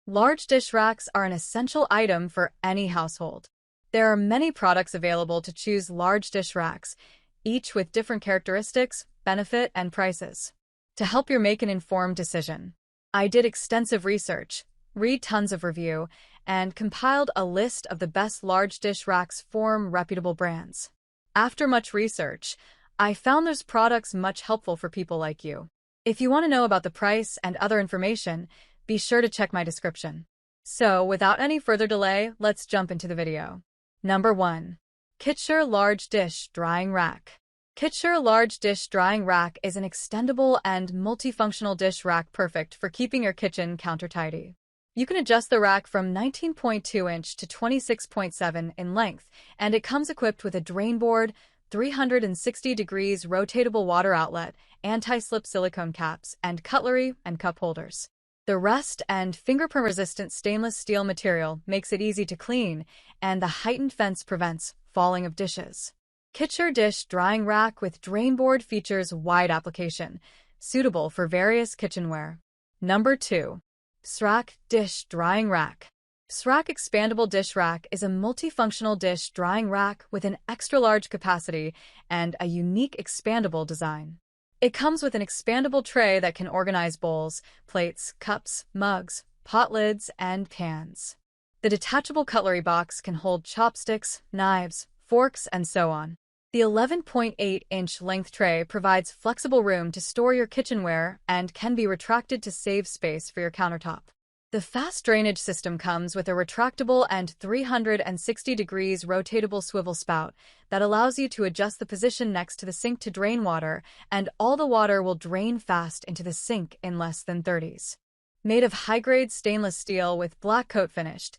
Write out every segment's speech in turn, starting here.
Large dish racks are an essential item for any household. There are many products available to choose large dish racks, each with different characteristics, benefit, and prices. To help you make an informed decision, I did extensive research, read tons of review, and compiled a list of the best large dish racks from reputable brands. After much research, I found those products much helpful for people like you. If you want to know about the price and other information, be sure to check my description. So, without any further delay, let's jump into the video. Number 1. Kitcher Large Dish Drying Rack. Kitcher Large Dish Drying Rack is an extendable and multifunctional dish rack perfect for keeping your kitchen counter tidy. You can adjust the rack from 19.2 inch to 26.7 in length, and it comes equipped with a drain board, 360 degrees rotatable water outlet, anti-slip silicone caps, and cutlery and cup holders. The rust and fingerprint-resistant stainless steel material makes it easy to clean, and the heightened fence prevents falling of dishes. Kitcher Dish Drying Rack with Drain Board features wide application, suitable for various kitchenware. Number 2. SRAC Dish Drying Rack. SRAC Expandable Dish Rack is a multifunctional dish drying rack with an extra-large capacity and a unique expandable design. It comes with an expandable tray that can organize bowls, plates, cups, mugs, pot lids, and pans. The detachable cutlery box can hold chopsticks, knives, forks, and so on. The 11.8-inch length tray provides flexible room to store your kitchenware and can be retracted to save space for your countertop. The fast drainage system comes with a retractable and 360 degrees rotatable swivel spout that allows you to adjust the position next to the sink to drain water, and all the water will drain fast into the sink in less than 30s. Made of high-grade stainless steel with black coat finished,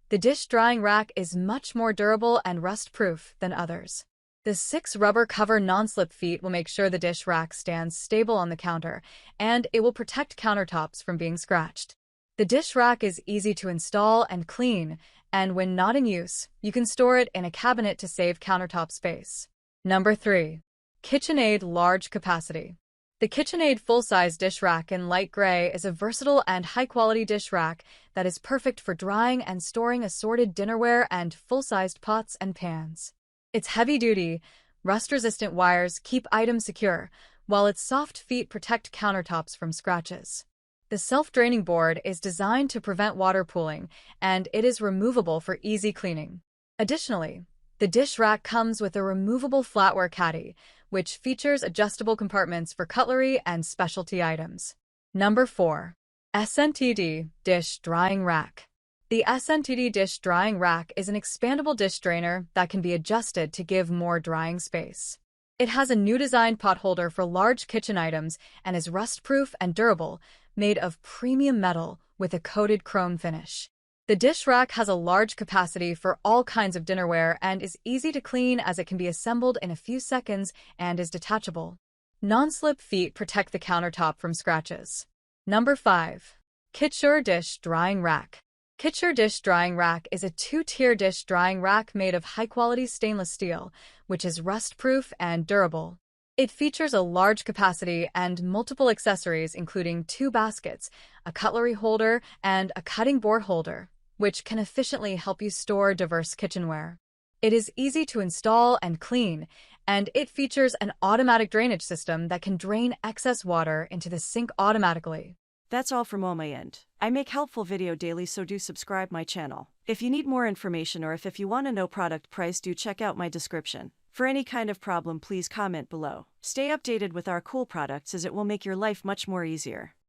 the dish drying rack is much more durable and rust-proof than others. The 6 rubber cover non-slip feet will make sure the dish rack stands stable on the counter, and it will protect countertops from being scratched. The dish rack is easy to install and clean, and when not in use, you can store it in a cabinet to save countertop space. Number 3. KitchenAid Large Capacity. The KitchenAid full-size dish rack in light gray is a versatile and high-quality dish rack that is perfect for drying and storing assorted dinnerware and full-sized pots and pans. Its heavy-duty, rust-resistant wires keep items secure, while its soft feet protect countertops from scratches. The self-draining board is designed to prevent water pooling, and it is removable for easy cleaning. Additionally, the dish rack comes with a removable flatware caddy, which features adjustable compartments for cutlery and specialty items. Number 4. SNTD Dish Drying Rack. The SNTD Dish Drying Rack is an expandable dish drainer that can be adjusted to give more drying space. It has a new designed pot holder for large kitchen items and is rust-proof and durable, made of premium metal with a coated chrome finish. The dish rack has a large capacity for all kinds of dinnerware and is easy to clean as it can be assembled in a few seconds and is detachable. Non-slip feet protect the countertop from scratches. Number 5. KITURE Dish Drying Rack. KITURE Dish Drying Rack is a 2-tier dish drying rack made of high-quality stainless steel, which is rust-proof and durable. It features a large capacity and multiple accessories including 2 baskets, a cutlery holder, and a cutting board holder, which can efficiently help you store diverse kitchenware. It is easy to install and clean, and it features an automatic drainage system that can drain excess water into the sink automatically. That's all from my end. I make helpful video daily, so do subscribe my channel. If you need more information or if you want to know product price, do check out my description. For any kind of problem, please comment below. Stay updated with our cool products as it will make your life much more easier.